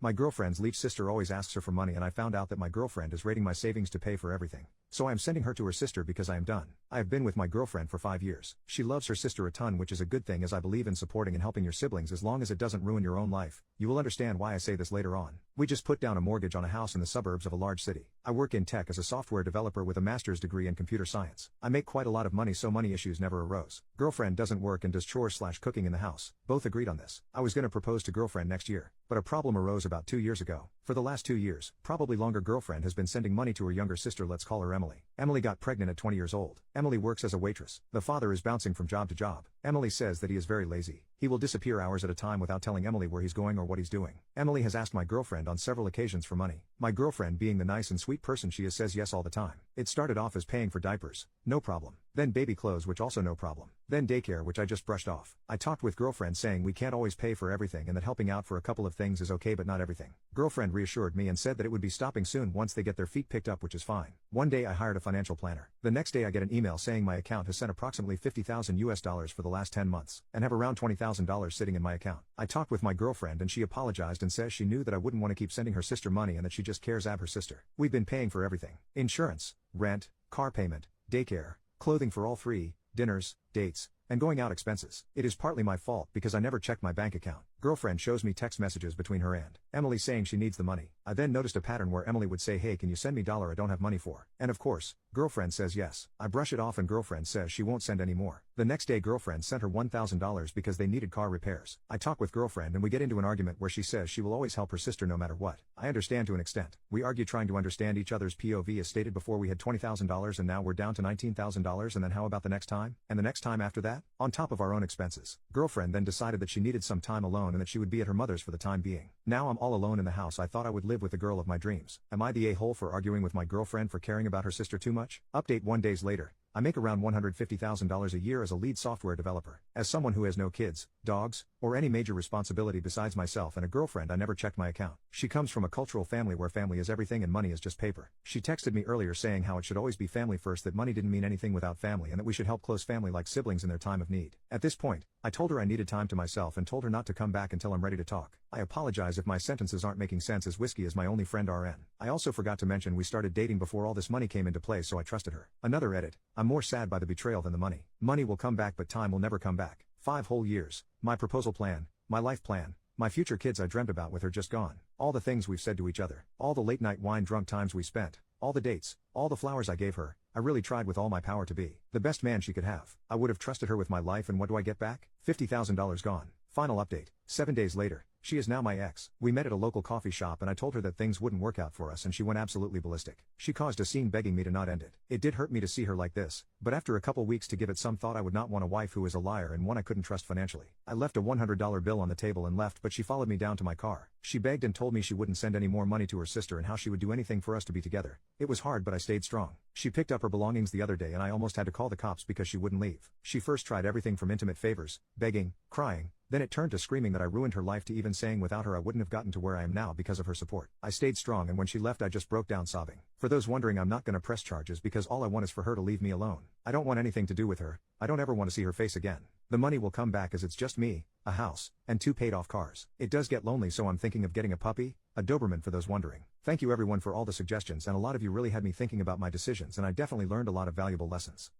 My girlfriend's leech sister always asks her for money, and I found out that my girlfriend is raiding my savings to pay for everything. So I am sending her to her sister because I am done. I have been with my girlfriend for 5 years. She loves her sister a ton, which is a good thing, as I believe in supporting and helping your siblings as long as it doesn't ruin your own life. You will understand why I say this later on. We just put down a mortgage on a house in the suburbs of a large city. I work in tech as a software developer with a master's degree in computer science. I make quite a lot of money, so money issues never arose. Girlfriend doesn't work and does chores/cooking in the house. Both agreed on this. I was gonna propose to girlfriend next year, but a problem arose about 2 years ago. For the last 2 years, probably longer, girlfriend has been sending money to her younger sister, let's call her Emily. Emily got pregnant at 20 years old. Emily works as a waitress. The father is bouncing from job to job. Emily says that he is very lazy. He will disappear hours at a time without telling Emily where he's going or what he's doing. Emily has asked my girlfriend on several occasions for money. My girlfriend, being the nice and sweet person she is, says yes all the time. It started off as paying for diapers, no problem. Then baby clothes, which also no problem. Then daycare, which I just brushed off. I talked with girlfriend saying we can't always pay for everything and that helping out for a couple of things is okay but not everything. Girlfriend reassured me and said that it would be stopping soon once they get their feet picked up, which is fine. One day I hired a financial planner. The next day I get an email saying my account has sent approximately $50,000 for the last 10 months and have around $20,000 sitting in my account. I talked with my girlfriend and she apologized and says she knew that I wouldn't want to keep sending her sister money and that she just cares ab her sister. We've been paying for everything: insurance, rent, car payment, daycare, clothing for all three, dinners, dates, and going out expenses. It is partly my fault because I never checked my bank account. Girlfriend shows me text messages between her and Emily saying she needs the money. I then noticed a pattern where Emily would say, "Hey, can you send me $1 I don't have money for?" And of course, girlfriend says yes. I brush it off and girlfriend says she won't send any more. The next day girlfriend sent her $1,000 because they needed car repairs. I talk with girlfriend and we get into an argument where she says she will always help her sister no matter what. I understand to an extent. We argue trying to understand each other's POV. As stated before, we had $20,000 and now we're down to $19,000, and then how about the next time? And the next time after that? On top of our own expenses. Girlfriend then decided that she needed some time alone and that she would be at her mother's for the time being. Now I'm all alone in the house. I thought I would live with the girl of my dreams. Am I the a-hole for arguing with my girlfriend for caring about her sister too much? Update: 1 day later. I make around $150,000 a year as a lead software developer. As someone who has no kids, dogs, or any major responsibility besides myself and a girlfriend, I never checked my account. She comes from a cultural family where family is everything and money is just paper. She texted me earlier saying how it should always be family first, that money didn't mean anything without family, and that we should help close family like siblings in their time of need. At this point, I told her I needed time to myself and told her not to come back until I'm ready to talk. I apologize if my sentences aren't making sense, as Whiskey is my only friend RN. I also forgot to mention we started dating before all this money came into play, so I trusted her. Another edit: I'm more sad by the betrayal than the money. Money will come back but time will never come back. 5 whole years. My proposal plan, my life plan, my future kids I dreamt about with her just gone. All the things we've said to each other, all the late night wine drunk times we spent, all the dates, all the flowers I gave her. I really tried with all my power to be the best man she could have. I would have trusted her with my life, and what do I get back? $50,000 gone. Final update: 7 days later. She is now my ex. We met at a local coffee shop and I told her that things wouldn't work out for us, and she went absolutely ballistic. She caused a scene begging me to not end it. It did hurt me to see her like this, but after a couple weeks to give it some thought, I would not want a wife who is a liar and one I couldn't trust financially. I left a $100 bill on the table and left, but she followed me down to my car. She begged and told me she wouldn't send any more money to her sister and how she would do anything for us to be together. It was hard, but I stayed strong. She picked up her belongings the other day and I almost had to call the cops because she wouldn't leave. She first tried everything from intimate favors, begging, crying, then it turned to screaming that I ruined her life, to even saying without her I wouldn't have gotten to where I am now because of her support. I stayed strong, and when she left I just broke down sobbing. For those wondering, I'm not gonna press charges because all I want is for her to leave me alone. I don't want anything to do with her. I don't ever want to see her face again. The money will come back as it's just me, a house, and 2 paid off cars. It does get lonely, so I'm thinking of getting a puppy, a Doberman, for those wondering. Thank you everyone for all the suggestions, and a lot of you really had me thinking about my decisions, and I definitely learned a lot of valuable lessons.